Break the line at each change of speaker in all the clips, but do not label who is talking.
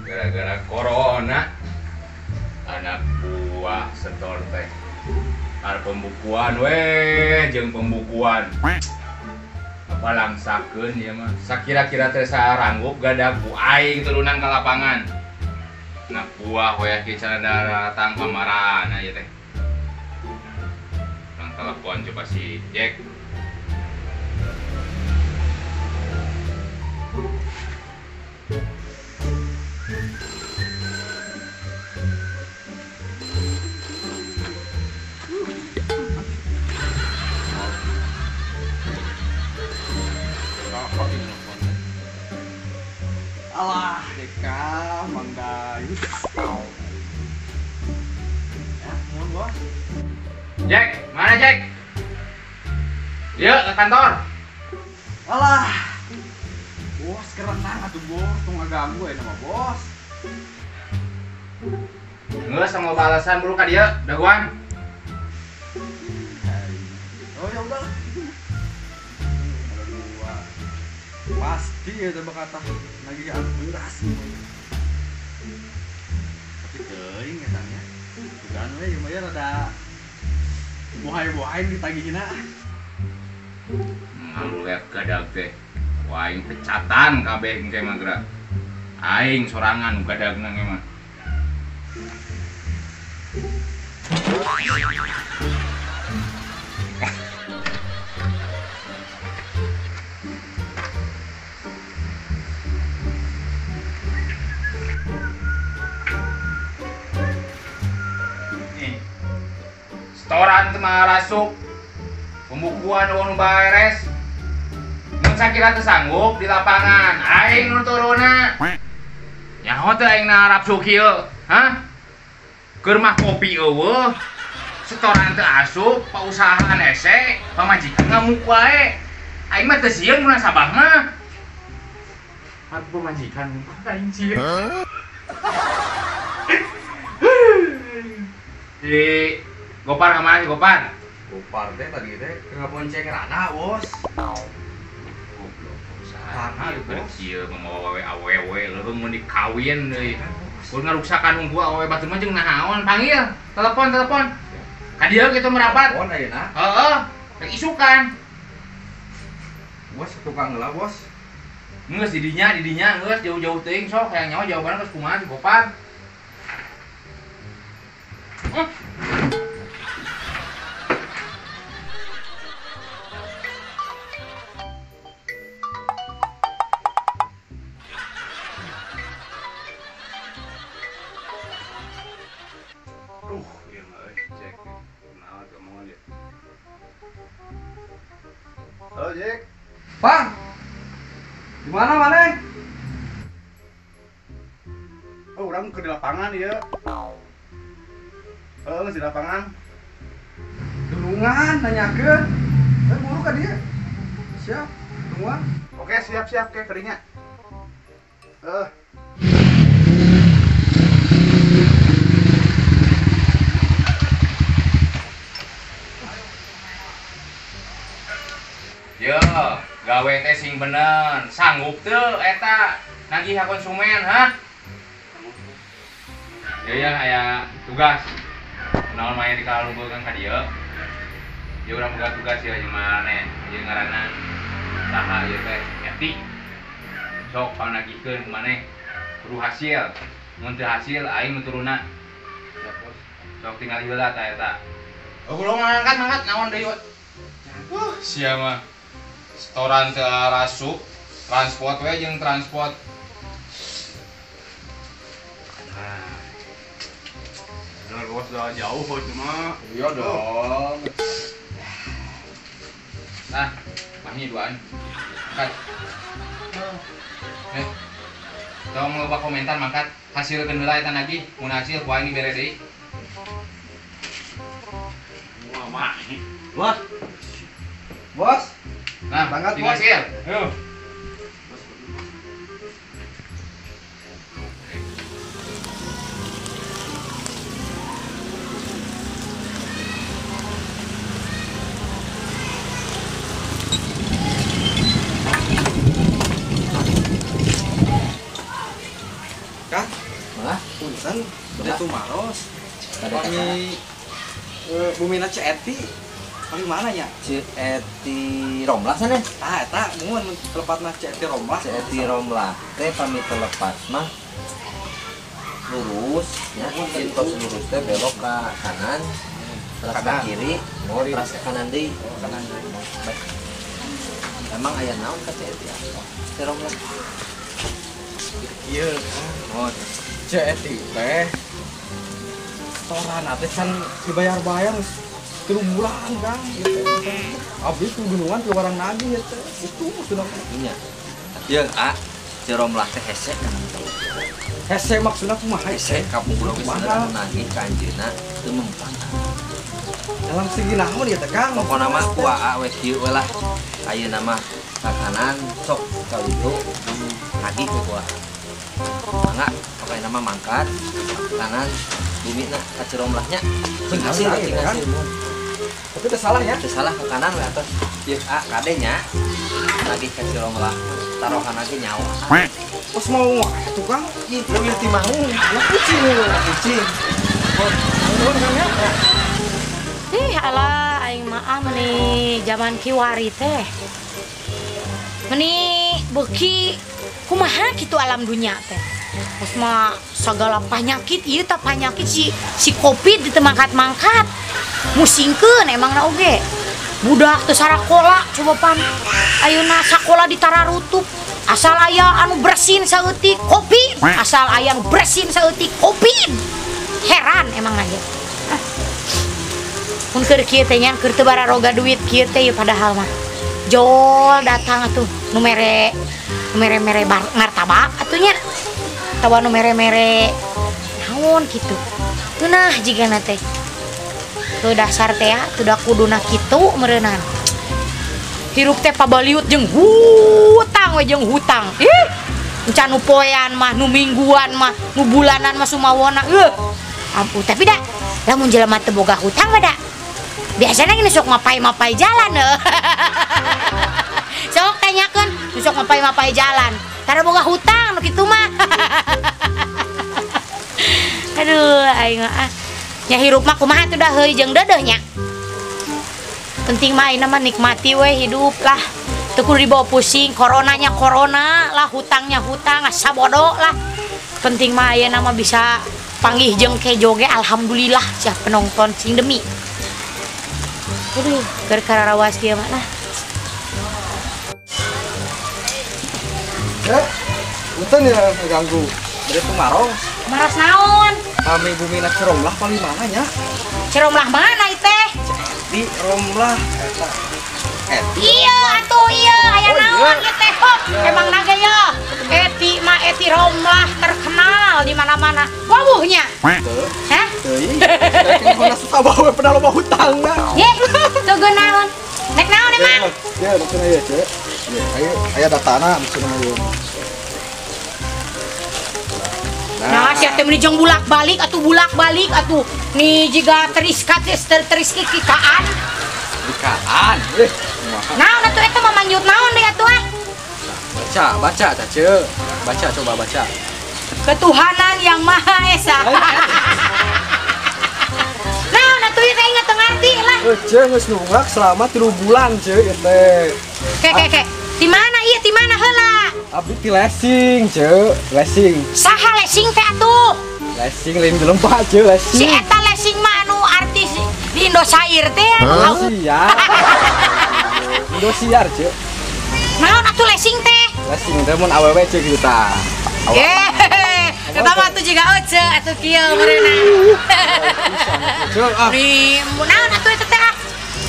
Gara-gara corona anak buah setor teh ada pembukuan jeung pembukuan apa langsakeun ya mah sakira-kira teh saranggup gadag ku aing turunan ka lapangan anak buah we kieu cenah datang pamarana ieu teh nang telepon coba si Jack.
Alah, Deka, Manggayus. Ya, mohon bos.
Jack, mana Jack? Yuk ke kantor.
Alah, bos kerenang atuh bos, tuh ngaganggu ya nama bos.
Ngeus sama balasan buru ka dieu, daguan.
Oh ya udah. Pasti ya coba kata lagi beras tapi kering katanya bukan we lumayan ada buhay-buhay ditagihina
Ngalu liat gadag teh waing pecatan kabeh engke mah geura aing sorangan gadagna ge mah setoran teu mah rasuk pembukuan uang beres mun sakira teu sanggup di lapangan aing nu turuna nyaho teh aing narap kieu hah keur mah kopi eueuh setoran teu asup pausahaan ese pamajikan ngamuk wae aing mah teu sieun mun sabah mah atuh pamajikan aing sieun di Gopar kemana sih Gopar?
Gopar teh tadi teh ke bonceng Rana bos
Goblok usaha bos ieu membawa awewe leureung mun dikawin deui mun ngaruksakan hungkul awewe batur mah jeung nahaon panggil telepon ka dieu kitu merapat
telepon ayeuna
heeh rek isukan
bos tukang heula bos
geus di dinya geus jauh-jauh teuing sok hayang nyawa jawabanna geus kumaha si Gopar
halo Jack Bang gimana maneh oh urang ke di lapangan ya di lapangan tulungan nanyakeun buru ka dia siap tulungan oke siap ke kerinya
Yo, gawe teh sing bener, sanggup teu eta nagih ka konsumen, ha? Ya aya tugas. Naon maya dikalungkeun ka dieu. Ieu urang boga tugas ya jeung maneh, ieu ngaranna saha ieu teh? Eti. Sok panagihkeun ku maneh kudu hasil. Mun teu hasil aing nuturuna. Sok tinggal heula ta eta. Oh, belum mangkat naon deui. Sia mah setoran teu rasuk transport we jeung transport
bener bos udah jauh cuma
iya dong nah mahnya duaan angkat tolong loba komentar mangkat hasil kendala eta lagi mun hasil ku aing bere deui
wah bos bos
nah
berangkat
tinggal
bos
hasil ayo
bosen udah tuh maros kami bumina Ceti kami mana ya
Ceti Romlah sana
eta mun telepatna Ceti Romlah
teh pamit telepas mah lurus ya tos lurus teh belok ke kanan terus ke kiri terus ke kanan deui emang aya naon ka Ceti Ceti Romlah
iya Ceti teh toran teh can dibayar-bayar 3 bulan Kang gitu. Abis gunungan ke barang nagi ya teh. Itu sudah
nya. Jeung Ceti Romlah teh hese kan.
Hese maksudna kumaha?
Hese kampung Pulau Wisata nagih ka anjeunna teu mempan.
Dalam segi naon ya teh Kang?
Pokona mah ku we kieu we lah. Ayeuna mah ka kanan sok ka itu nagih ku kuah. Mangga pokona mah mangkat kanan bumina ka Ceti Romlahnya. Cing hasil kan. Tapi itu salah ya? Itu salah ke kanan we atas. Ieu kadenya lagi ke Ceti Romlah. Tarohan lagi nyawa.
Pas mau atuh Kang, ieu ti mau. Kucing.
Alah aing mah meuni zaman kiwari teh. Meuni beuki kumaha kitu alam dunya teh. Terus mah segala penyakit ieu teh penyakit si Covid di mangkat-mangkat. Musingkeun emangna oge. Budak teu sarakola coba pan. Ayeuna sakola ditararutup. Asal aya anu bersin saeutik Covid. Asal aya anu bersin saeutik Covid. Heran emang aja. Mun keur kieu teh nya keur teu bararoga duit kieu teh padahal mah. Jol datang atuh nu mere martabak atunya. Tawa nu mere-mere naon kitu. Teu nah jigana teh. Teu dasar teh ya, teu da kuduna kitu meureunana. Hirup teh pabaliut jeung hutang we jeung hutang. Ih, encan nu poean mah, nu mingguan mah, nu bulanan mah sumawona. Ampun, tapi dah lamun jelema teu boga hutang mah da. Biasana gini sok mapai-mapai jalan sok tanyakeun sok mapai-mapai jalan. Tara boga hutang nu kitu mah. Aduh, aing nya hirup mah kumaha teh da heuy jeung deudeuh nya. Penting mah ayeuna mah nikmati we hidup lah. Teu kudu dibawa pusing, coronanya corona lah, hutangnya hutang, asa bodoh lah. Penting mah ayeuna mah bisa panggih jeung kejoge alhamdulillah sia penonton sing demi. Aduh, keur kararawas kieu mah lah.
Punten ya ganggu. Bade teu maros.
Maros naon?
Kami bumina Ceti Romlah paling mana nya?
Ceti Romlah mana ieu teh?
Di Romlah eta.
Iya atuh iya aya naon ieu teh kok. Emang naga ya. Eti mah Eti Romlah terkenal di mana-mana. Wawuhnya. Hah?
Teuing. Kita suka bawa pernah loba hutang na.
Ye, teu geunaon. Nek naon emang?
Ya, maksudna ieu, Cek. Ya, aya datana maksudna ieu.
Nah, sia teh meuni jeung bulak-balik atuh Ni jiga teriska kitaan.
Dikaan.
Naon atuh eta mah manjut naon deui atuh ah?
Baca Cek. Coba baca.
Ketuhanan yang Maha Esa. Naon atuh ieu teh ingat teu ngarti lah.
Cek geus nunggak selama 3 bulan, Cek ieu teh.
Ke. Di mana ieu? Di mana heula?
Abdi ti lesing, Cek. Lesing.
Saha lesing teh atuh?
Lesing lain jelema, Cek, lesing.
Si eta lesing mah anu artis di Indosiar teh anu laut.
Indosiar, Cek.
Naon atuh lesing teh?
Lesing teh mun awewe Cek kitu tah.
Eta mah atuh jiga ece atuh kieu meureunna.
Cek,
Ni naon atuh eta teh?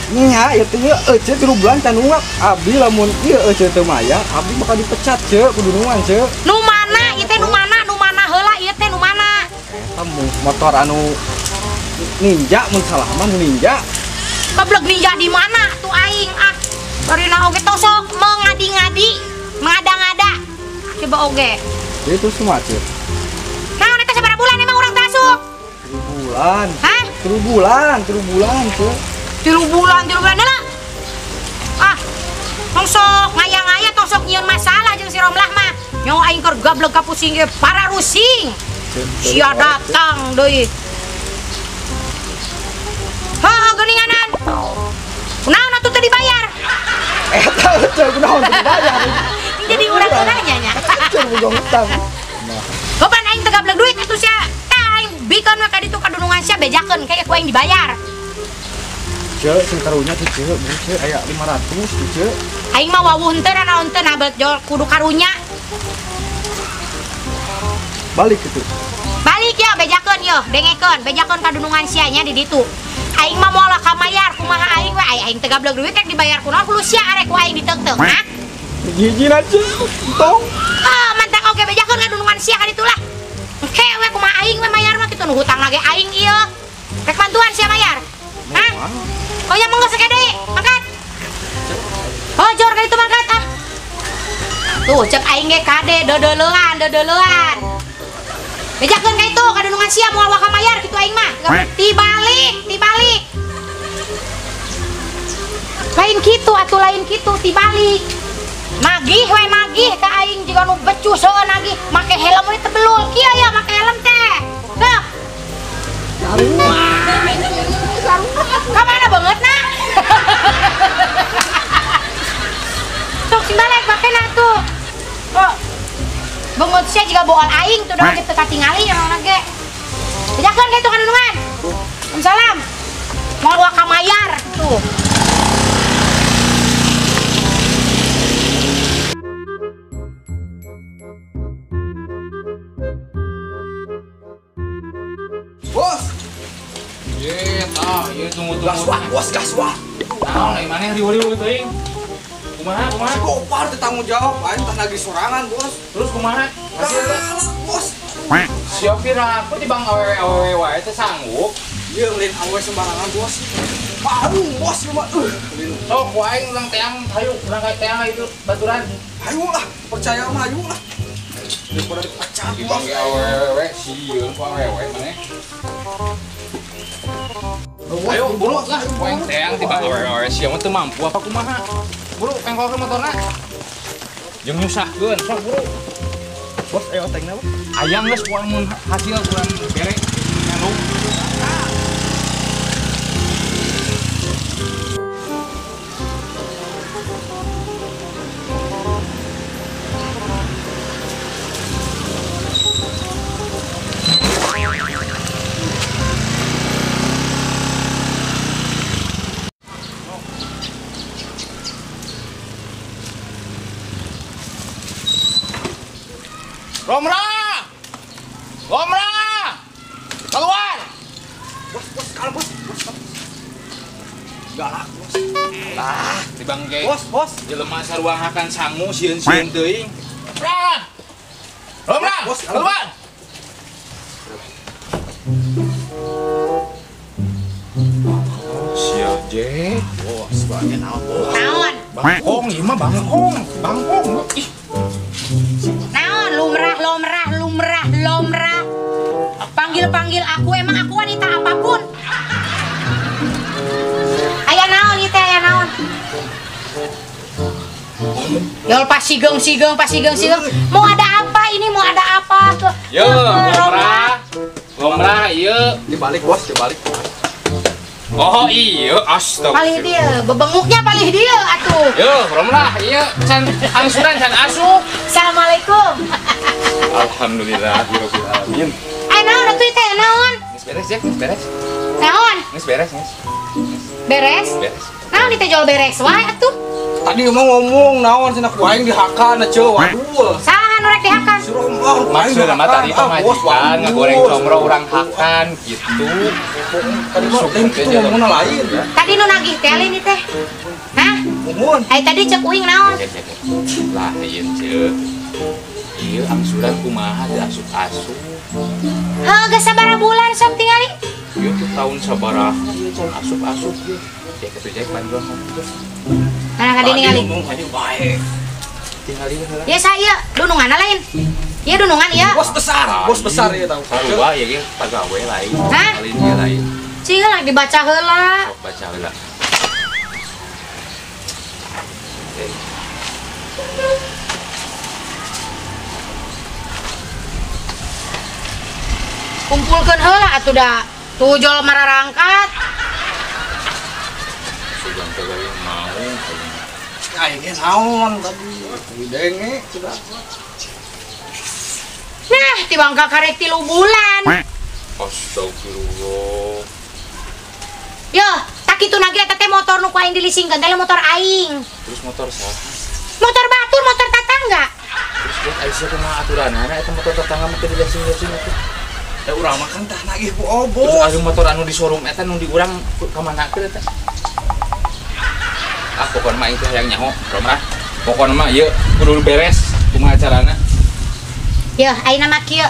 nya ieu teh Cek 3 bulan can nunggak. Abdi lamun ieu Cek teu maya, abdi bakal dipecat, Cek, kudu nungan, Cek.
Nu mana? Ieu teh nu mana heula ieu teh nu mana?
Eta motor anu ninja mun salah mah ninja.
Goblok ninja di mana tuh aing ah. Barina oge tosok mengadi-ngadi, mengada-ngada. Coba oge.
Itu semua, Cek.
Naon eta sabaraha bulan emang urang tasuk?
3 bulan.
Hah?
3 bulan, Cek.
3 bulan heula. Ah. Tosok ngayang-ngaya tosok nyieun masalah jeung si Romlah mah. Nyawa aing keur gablek ka pusing ge para rusing. Sia datang deui. Ha, geuninganan. Kunaon atuh teu dibayar?
Eta teu kunaon teu dibayar.
Jadi urang teu nanya nya.
Teu boga hutang.
Goban aing teu gablek duit atuh sia. Tah aing bikeun we ka ditu kadunungan sia bejakeun kayak ku aing dibayar.
Ceu sing karunya teh ceu, ceu aya 500 ceu.
Aing mah wawuh teu naon teu nabet jol kudu karunya.
Balik kitu.
Balik ya bejakeun yo, dengekeun bejakeun kadunungan sia nya di ditu. Aing mah moal ka mayar kumaha aing we aing teu gablek duit rek dibayar kunaon kudu sia arek ku aing diteung-teung ha.
Hiji aja tong.
Ah, mantap oge bejakeun kadunungan sia ka ditu lah. Engke we kumaha aing we mayar mah kitu nu hutang lage aing ieu. Rek bantuan sia mayar. Hah? Oh ya monggo sakade deui, mangkat. Oh, jor ka ditu mangkat ah. Tuh, cek aing ge kade dodoleuan. Bejakeun ka itu kadunungan sia moal waka mayar kitu aing mah. Tibalik. Lain kitu atuh lain kitu tibalik. Magih ka aing jiga nu becus seueur nagih make helm we teu belul. Kieu ya make helm teh. Teu. Ka mana beungeutna? Sok balik makena tuh. Oh. Beungeut sia jiga boal aing tuh da teu katingali naon ge. Bejakeun kitu kadunungan. Assalam. Moal waka mayar tuh.
Bos.
Ieu tunggu.
Bos gaswa.
Naon ai maneh riweuh teuing. Kumaha?
Gopar teu tanggung jawab, aing tah lagi sorangan, Bos.
Terus kumaha?
Bos.
Siap kira aku di bang awewe wae teh sanggup.
Ieu lain awe sembarangan, Bos. Aduh, Bos mah.
Oh, ku aing urang teang hayu, urang ka teang itu baturan.
Hayu lah, percaya mah hayu lah. Daripada dipacat,
Di
Bos.
bang awewe sieun ku awewe maneh. Ayo buru lah, ku aing teang di bang awewe sia mah teu mampu apa kumaha. Buru pengkolkeun motorna. Jeung nyusahkeun, sok buru.
Bos, ayo otengna, Bos.
Ayang geus ku mun hasil kurang bere. Anu. Gomra! Keluar!
Bos, kalau Bos. Galak, Bos.
Lah, di bangke.
Bos.
Jelema saruahakan sangu sieun-sieun teuing. Gomra!
Bos,
Keluar! Sia je.
Bos, bagian naon, Bos?
Naon?
Bangkong, ieu mah bangkong. Ih,
Naon lumrah. Panggil aku emang aku wanita apapun. Aya naon ieu teh aya naon? Yol pasigeng. Mau ada apa ini? Mau ada apa?
Yo, Gomra, ieu.
Dibalik, Bos, dibalik.
Oh iya,
Palih
astaga.
dia, bebenguknya palih dia atuh.
Yo, Romlah, iya, can angsuran can asuh.
Assalamualaikum.
Alhamdulillah, rabbil alamin.
Naon atuh teh naon?
Geus beres ya, geus beres.
Naon?
Geus beres, geus.
Beres?
Beres.
Naon teh jual beres wae atuh.
Tadi emang ngomong naon cenah ku aing dihakan ceu. Waduh.
Saha nu rek dihakan?
Suruh mah
Maksudna mah tadi teh majikan ngagoreng comro urang hakan gitu.
Tadi mah itu ngomongna lain.
Tadi nu nagih teh ini teh. Hah?
Mumun.
Tadi cek uing naon?
Lah, ieu ceuk. Ieu angsuran kumaha diasup-asup.
Geus sabaraha bulan sok tingali?
Ieu tuh tahun sabaraha ieu can asup-asup ieu. Cek atuh cek panjuan.
Nah, kadi ningali.
Ngomong aja baik.
Tingali heula.
Ya saya dunungan lain. Iya dunungan ya.
Bos besar ya tahu.
Sarua ya ge pagawe lain.
Hah?
Lain dia lain.
Cing lagi dibaca heula.
Sok baca heula.
kumpulkeun heula atuh da. Tuh jol mararangkat.
Sugan teh geuing mau.
Aing naon tadi? Denge sudah.
Nah, tibangka karek 3 bulan.
Astagfirullah.
Yo, tak kitu nage eta teh motor nu ku aing dilisingkeun teh motor aing.
Terus motor saha?
Motor batur, motor tetangga.
Terus buat Aisyah kumaha aturanana eta motor tetangga mah teu dileasing-leasing atuh.
Da urang mah kan tah nagih ku
Terus
obos.
anu motor anu di showroom eta nu di urang ka manakeun eta? Pokona mah itu hayang nyaho, Romrah. Pokona mah ieu kudu beres kumaha carana.
Yo, ayeuna mah kieu.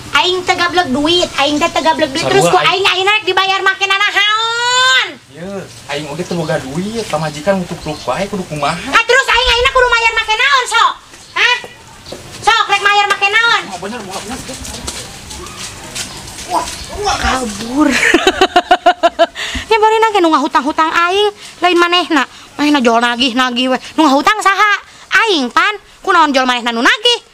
Aing teu gablek duit, aing teh teu gablek duit terus ku aing ayeuna rek dibayar make nanahaon.
Ieu, aing oge teu boga duit, pamajikan ngutuk-utuk bae kudu kumaha?
Ah terus aing ayeuna kudu mayar make naon sok? Hah? Sok rek mayar make naon?
Oh bener.
Kabur. Ya bari nage nu ngahutang-hutang aing, lain manehna. Manehna jol nagih we. Nu ngahutang saha? Aing pan, kunaon jol manehna nu nagih?